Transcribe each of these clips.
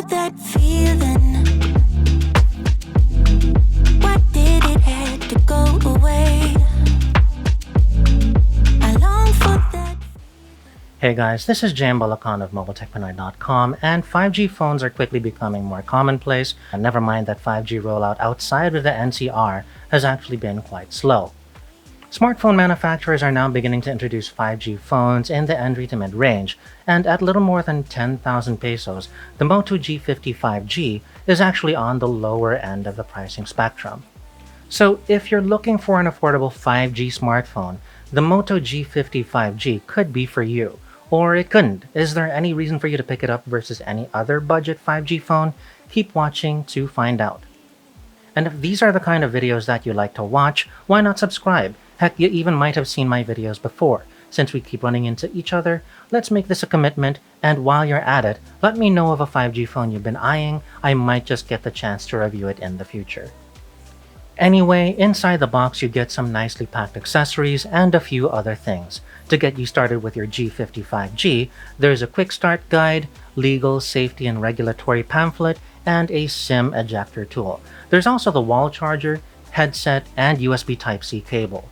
that feeling? Why did it have to go away? I long for that. Hey guys, this is Jan Balakan of MobileTechPinoy.com, and 5G phones are quickly becoming more commonplace, and never mind that 5G rollout outside of the NCR has actually been quite slow. Smartphone manufacturers are now beginning to introduce 5G phones in the entry to mid-range, and at little more than 10,000 pesos, the Moto G50 5G is actually on the lower end of the pricing spectrum. So if you're looking for an affordable 5G smartphone, the Moto G50 5G could be for you. Or it couldn't. Is there any reason for you to pick it up versus any other budget 5G phone? Keep watching to find out. And if these are the kind of videos that you like to watch, why not subscribe? Heck, you even might have seen my videos before. Since we keep running into each other, let's make this a commitment, and while you're at it, let me know of a 5G phone you've been eyeing. I might just get the chance to review it in the future. Anyway, inside the box you get some nicely packed accessories and a few other things. To get you started with your G50 5G, there's a quick start guide, legal, safety, and regulatory pamphlet, and a SIM ejector tool. There's also the wall charger, headset, and USB Type-C cable.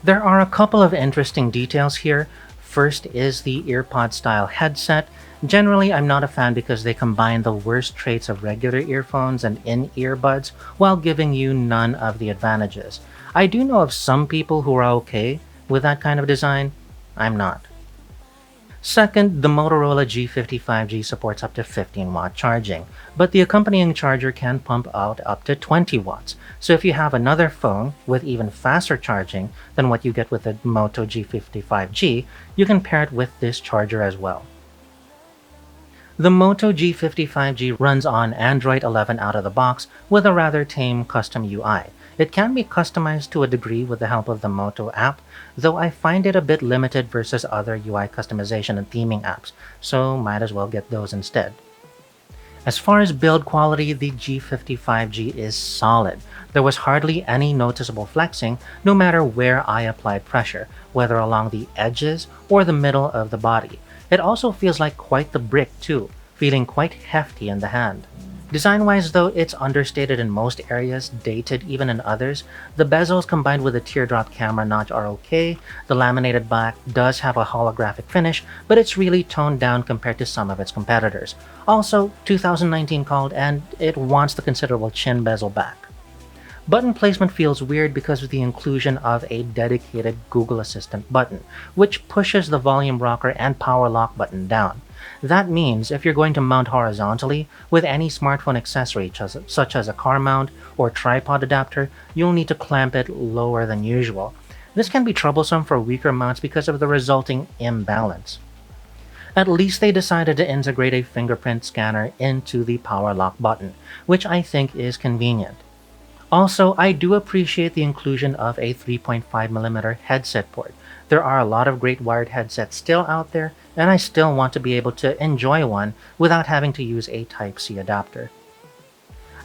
There are a couple of interesting details here. First is the earpod style headset. Generally, I'm not a fan because they combine the worst traits of regular earphones and in-ear buds while giving you none of the advantages. I do know of some people who are okay with that kind of design. I'm not. Second, the Motorola G50 5G supports up to 15-watt charging, but the accompanying charger can pump out up to 20 watts. So if you have another phone with even faster charging than what you get with the Moto G50 5G, you can pair it with this charger as well. The Moto G50 5G runs on Android 11 out of the box with a rather tame custom UI. It can be customized to a degree with the help of the Moto app, though I find it a bit limited versus other UI customization and theming apps, so might as well get those instead. As far as build quality, the G50 5G is solid. There was hardly any noticeable flexing no matter where I applied pressure, whether along the edges or the middle of the body. It also feels like quite the brick too, feeling quite hefty in the hand. Design-wise though, it's understated in most areas, dated even in others. The bezels combined with the teardrop camera notch are okay. The laminated back does have a holographic finish, but it's really toned down compared to some of its competitors. Also, 2019 called, and it wants the considerable chin bezel back. Button placement feels weird because of the inclusion of a dedicated Google Assistant button, which pushes the volume rocker and power lock button down. That means if you're going to mount horizontally with any smartphone accessory such as a car mount or tripod adapter, you'll need to clamp it lower than usual. This can be troublesome for weaker mounts because of the resulting imbalance. At least they decided to integrate a fingerprint scanner into the power lock button, which I think is convenient. Also, I do appreciate the inclusion of a 3.5mm headset port. There are a lot of great wired headsets still out there, and I still want to be able to enjoy one without having to use a Type-C adapter.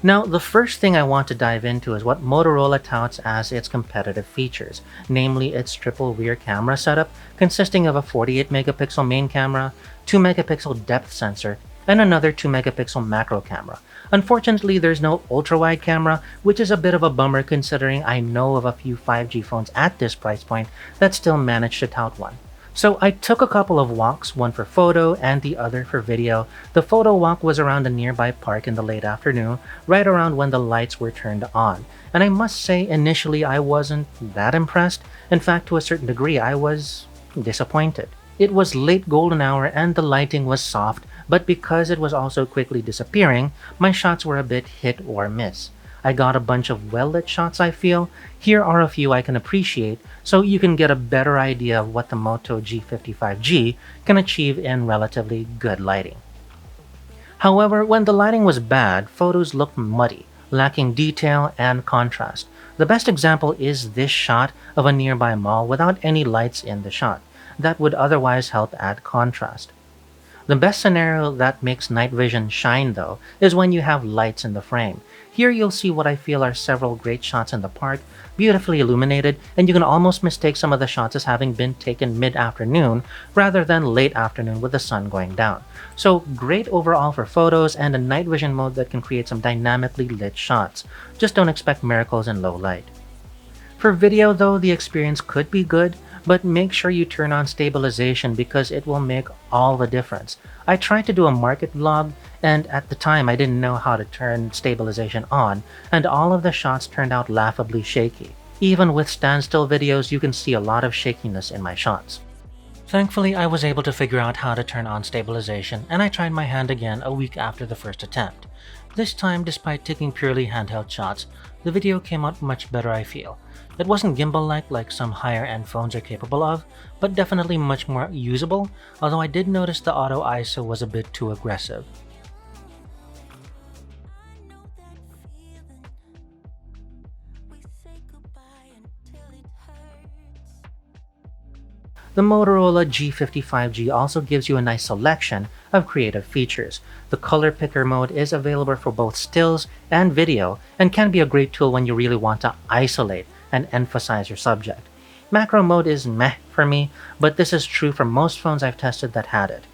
Now, the first thing I want to dive into is what Motorola touts as its competitive features, namely its triple rear camera setup consisting of a 48-megapixel main camera, 2-megapixel depth sensor, and another 2-megapixel macro camera. Unfortunately, there's no ultra-wide camera, which is a bit of a bummer considering I know of a few 5G phones at this price point that still manage to tout one. So I took a couple of walks, one for photo and the other for video. The photo walk was around a nearby park in the late afternoon, right around when the lights were turned on. And I must say, initially I wasn't that impressed. In fact, to a certain degree, I was disappointed. It was late golden hour and the lighting was soft, but because it was also quickly disappearing, my shots were a bit hit or miss. I got a bunch of well-lit shots, I feel. Here are a few I can appreciate, so you can get a better idea of what the Moto G50 5G can achieve in relatively good lighting. However, when the lighting was bad, photos looked muddy, lacking detail and contrast. The best example is this shot of a nearby mall without any lights in the shot. That would otherwise help add contrast. The best scenario that makes night vision shine though is when you have lights in the frame. Here you'll see what I feel are several great shots in the park, beautifully illuminated, and you can almost mistake some of the shots as having been taken mid-afternoon rather than late afternoon with the sun going down. So great overall for photos and a night vision mode that can create some dynamically lit shots. Just don't expect miracles in low light. For video though, the experience could be good, but make sure you turn on stabilization because it will make all the difference. I tried to do a market vlog, and at the time I didn't know how to turn stabilization on, and all of the shots turned out laughably shaky. Even with standstill videos, you can see a lot of shakiness in my shots. Thankfully, I was able to figure out how to turn on stabilization, and I tried my hand again a week after the first attempt. This time, despite taking purely handheld shots, the video came out much better, I feel. It wasn't gimbal-like like some higher-end phones are capable of, but definitely much more usable, although I did notice the auto ISO was a bit too aggressive. The Motorola G55G also gives you a nice selection of creative features. The color picker mode is available for both stills and video and can be a great tool when you really want to isolate and emphasize your subject. Macro mode is meh for me, but this is true for most phones I've tested that had it.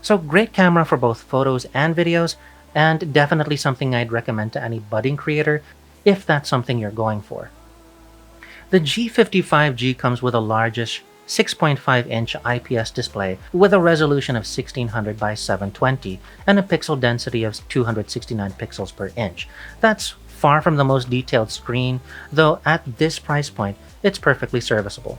So great camera for both photos and videos, and definitely something I'd recommend to any budding creator if that's something you're going for. The G55G comes with a largish 6.5-inch IPS display with a resolution of 1600 by 720 and a pixel density of 269 pixels per inch. That's far from the most detailed screen, though at this price point, it's perfectly serviceable.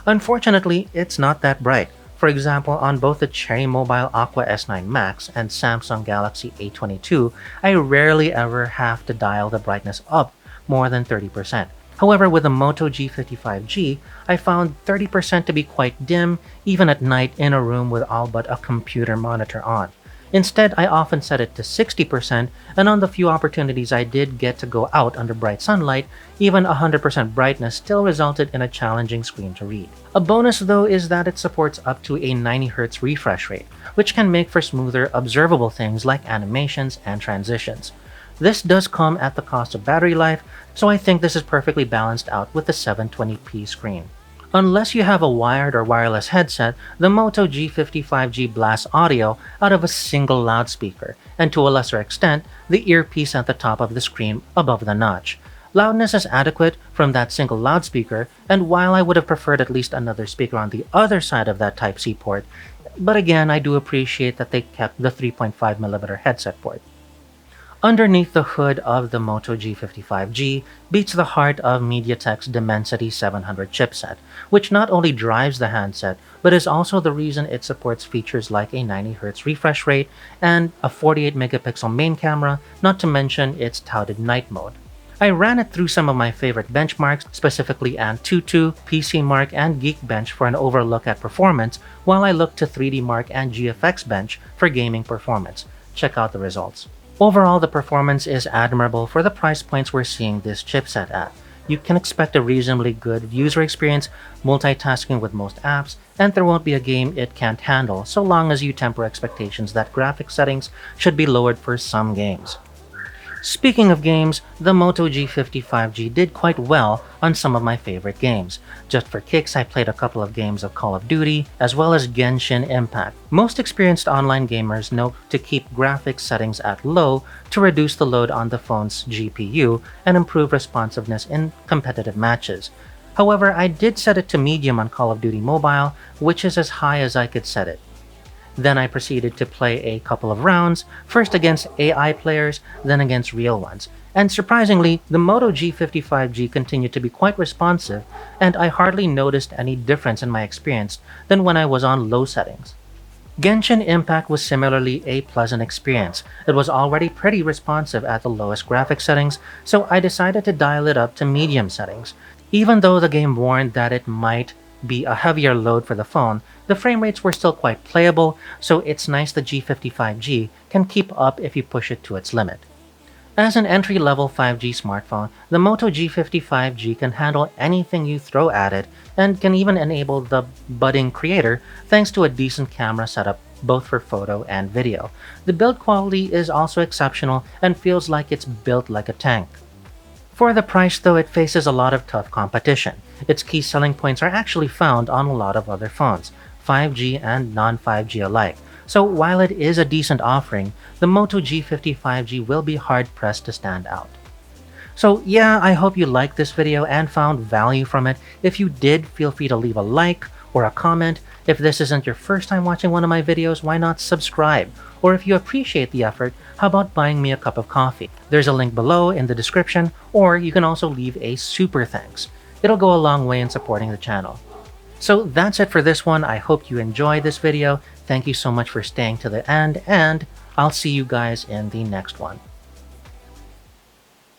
Unfortunately, it's not that bright. For example, on both the Cherry Mobile Aqua S9 Max and Samsung Galaxy A22, I rarely ever have to dial the brightness up more than 30%. However, with the Moto G55G, I found 30% to be quite dim, even at night in a room with all but a computer monitor on. Instead, I often set it to 60%, and on the few opportunities I did get to go out under bright sunlight, even 100% brightness still resulted in a challenging screen to read. A bonus though is that it supports up to a 90Hz refresh rate, which can make for smoother, observable things like animations and transitions. This does come at the cost of battery life, so I think this is perfectly balanced out with the 720p screen. Unless you have a wired or wireless headset, the Moto G55G blasts audio out of a single loudspeaker, and to a lesser extent, the earpiece at the top of the screen above the notch. Loudness is adequate from that single loudspeaker, and while I would have preferred at least another speaker on the other side of that Type-C port, but again, I do appreciate that they kept the 3.5mm headset port. Underneath the hood of the Moto G55G beats the heart of MediaTek's Dimensity 700 chipset, which not only drives the handset, but is also the reason it supports features like a 90Hz refresh rate and a 48-megapixel main camera, not to mention its touted night mode. I ran it through some of my favorite benchmarks, specifically Antutu, PCMark, and Geekbench for an overlook at performance, while I looked to 3DMark and GFX Bench for gaming performance. Check out the results. Overall, the performance is admirable for the price points we're seeing this chipset at. You can expect a reasonably good user experience, multitasking with most apps, and there won't be a game it can't handle so long as you temper expectations that graphics settings should be lowered for some games. Speaking of games, the Moto G55G did quite well on some of my favorite games. Just for kicks, I played a couple of games of Call of Duty, as well as Genshin Impact. Most experienced online gamers know to keep graphics settings at low to reduce the load on the phone's GPU and improve responsiveness in competitive matches. However, I did set it to medium on Call of Duty Mobile, which is as high as I could set it. Then I proceeded to play a couple of rounds, first against AI players, then against real ones. And surprisingly, the Moto G55G continued to be quite responsive, and I hardly noticed any difference in my experience than when I was on low settings. Genshin Impact was similarly a pleasant experience. It was already pretty responsive at the lowest graphics settings, so I decided to dial it up to medium settings. Even though the game warned that it might be a heavier load for the phone, the frame rates were still quite playable, so it's nice the G55G can keep up if you push it to its limit. As an entry-level 5G smartphone, the Moto G55G can handle anything you throw at it and can even enable the budding creator thanks to a decent camera setup both for photo and video. The build quality is also exceptional and feels like it's built like a tank. For the price though, it faces a lot of tough competition. Its key selling points are actually found on a lot of other phones, 5G and non-5G alike. So while it is a decent offering, the Moto G50 5G will be hard-pressed to stand out. So yeah, I hope you liked this video and found value from it. If you did, feel free to leave a like or a comment. If this isn't your first time watching one of my videos, why not subscribe? Or if you appreciate the effort, how about buying me a cup of coffee? There's a link below in the description, or you can also leave a super thanks. It'll go a long way in supporting the channel. So that's it for this one. I hope you enjoyed this video. Thank you so much for staying to the end, and I'll see you guys in the next one.